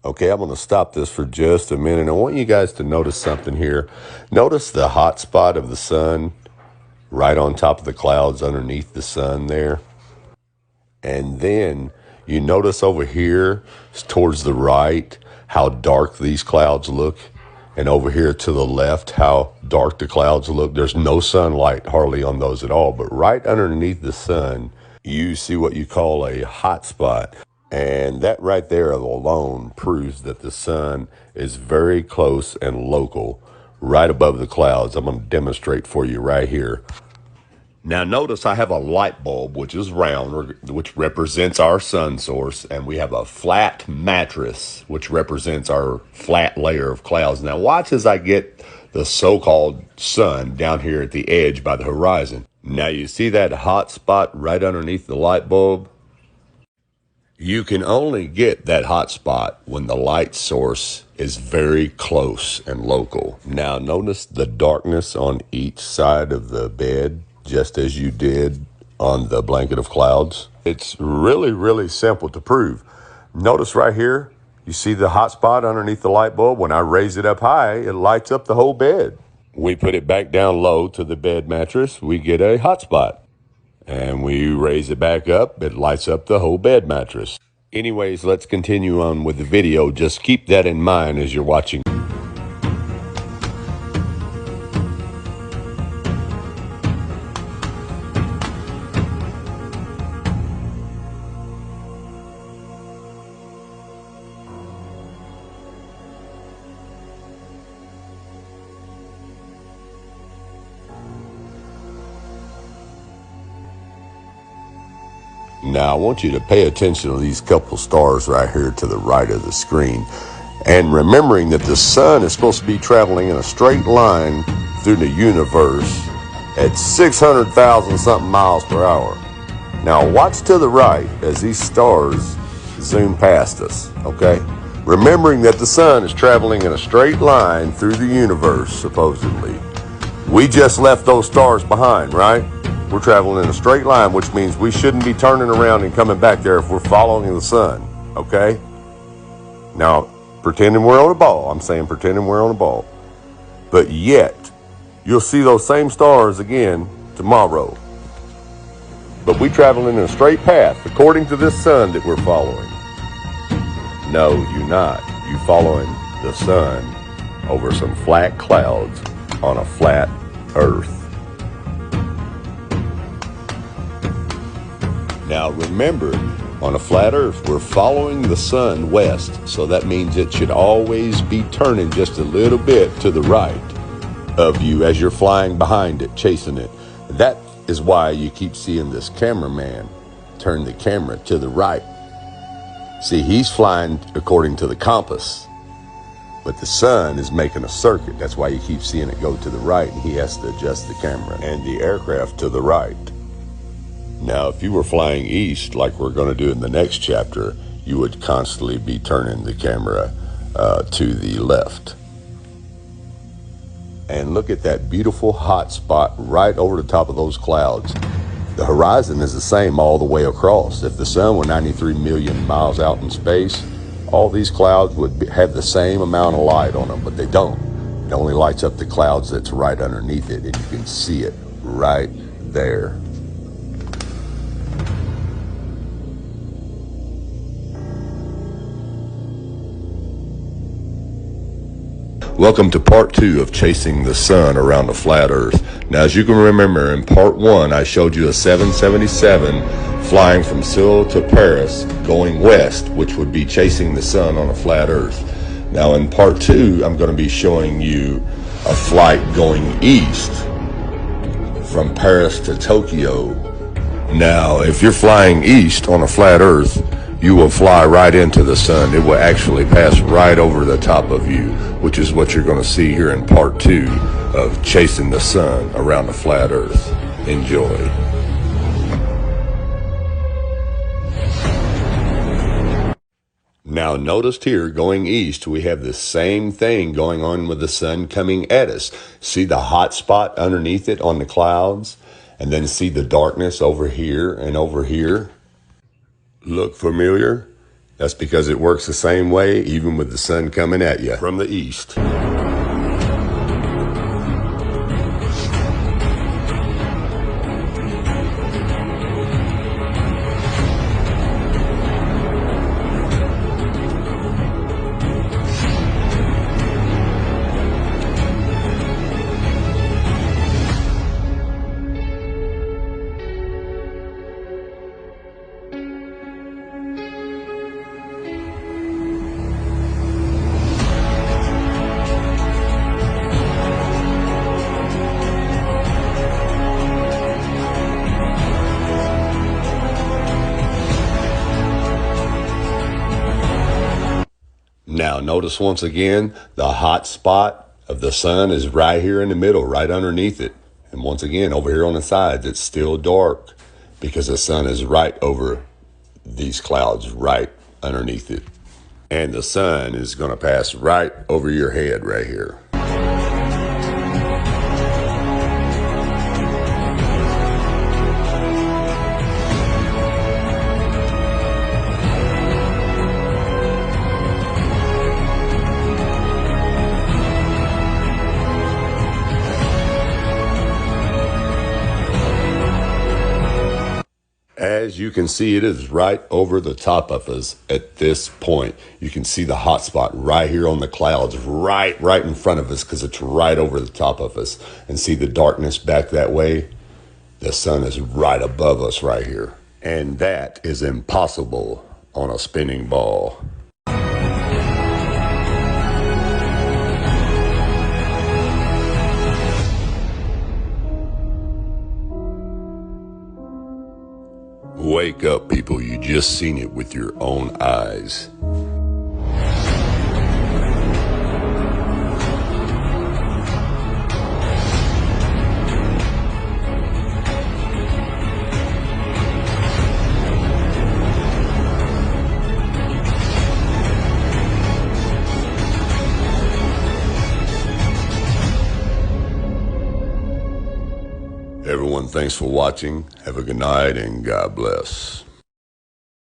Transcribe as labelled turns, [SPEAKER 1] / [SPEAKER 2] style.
[SPEAKER 1] Okay, I'm going to stop this for just a minute. I want you guys to notice something here. Notice the hot spot of the sun right on top of the clouds underneath the sun there. And then you notice over here towards the right how dark these clouds look. And over here to the left how dark the clouds look. There's no sunlight hardly on those at all. But right underneath the sun, you see what you call a hot spot. And that right there alone proves that the sun is very close and local, right above the clouds. I'm going to demonstrate for you right here. Now notice I have a light bulb, which is round, which represents our sun source, and we have a flat mattress, which represents our flat layer of clouds. Now watch as I get the so-called sun down here at the edge by the horizon. Now you see that hot spot right underneath the light bulb? You can only get that hot spot when the light source is very close and local. Now notice the darkness on each side of the bed, just as you did on the blanket of clouds. It's really, really simple to prove. Notice right here, you see the hot spot underneath the light bulb? When I raise it up high, it lights up the whole bed. We put it back down low to the bed mattress, we get a hot spot. And we raise it back up, it lights up the whole bed mattress. Anyways, let's continue on with the video. Just keep that in mind as you're watching. Now I want you to pay attention to these couple stars right here to the right of the screen. And remembering that the sun is supposed to be traveling in a straight line through the universe at 600,000 something miles per hour. Now watch to the right as these stars zoom past us, okay? Remembering that the sun is traveling in a straight line through the universe, supposedly. We just left those stars behind, right? We're traveling in a straight line, which means we shouldn't be turning around and coming back there if we're following the sun, okay? Now, pretending we're on a ball. I'm saying pretending we're on a ball. But yet, you'll see those same stars again tomorrow. But we traveling in a straight path according to this sun that we're following. No, you're not. You following the sun over some flat clouds on a flat earth. Now remember, on a flat earth, we're following the sun west, so that means it should always be turning just a little bit to the right of you as you're flying behind it, chasing it. That is why you keep seeing this cameraman turn the camera to the right. See, he's flying according to the compass, but the sun is making a circuit. That's why you keep seeing it go to the right, and he has to adjust the camera and the aircraft to the right. Now, if you were flying east, like we're going to do in the next chapter, you would constantly be turning the camera to the left. And look at that beautiful hot spot right over the top of those clouds. The horizon is the same all the way across. If the sun were 93 million miles out in space, all these clouds would have the same amount of light on them, but they don't. It only lights up the clouds that's right underneath it, and you can see it right there. Welcome to part 2 of chasing the sun around a flat earth. Now, as you can remember, in part 1, I showed you a 777 flying from Seoul to Paris going west, which would be chasing the sun on a flat earth. Now, in part 2, I'm going to be showing you a flight going east from Paris to Tokyo. Now, if you're flying east on a flat earth, you will fly right into the sun. It will actually pass right over the top of you, which is what you're going to see here in part 2 of chasing the sun around a flat earth. Enjoy. Now notice here, going east, we have the same thing going on with the sun coming at us. See the hot spot underneath it on the clouds? And then see the darkness over here and over here? Look familiar? That's because it works the same way even with the sun coming at you from the east. Now notice once again, the hot spot of the sun is right here in the middle, right underneath it. And once again, over here on the sides, it's still dark because the sun is right over these clouds, right underneath it. And the sun is going to pass right over your head right here. As you can see, it is right over the top of us at this point. You can see the hot spot right here on the clouds, right in front of us, because it's right over the top of us. And see the darkness back that way? The sun is right above us right here. And that is impossible on a spinning ball. Wake up, people. You just seen it with your own eyes. Everyone, thanks for watching. Have a good night and God bless.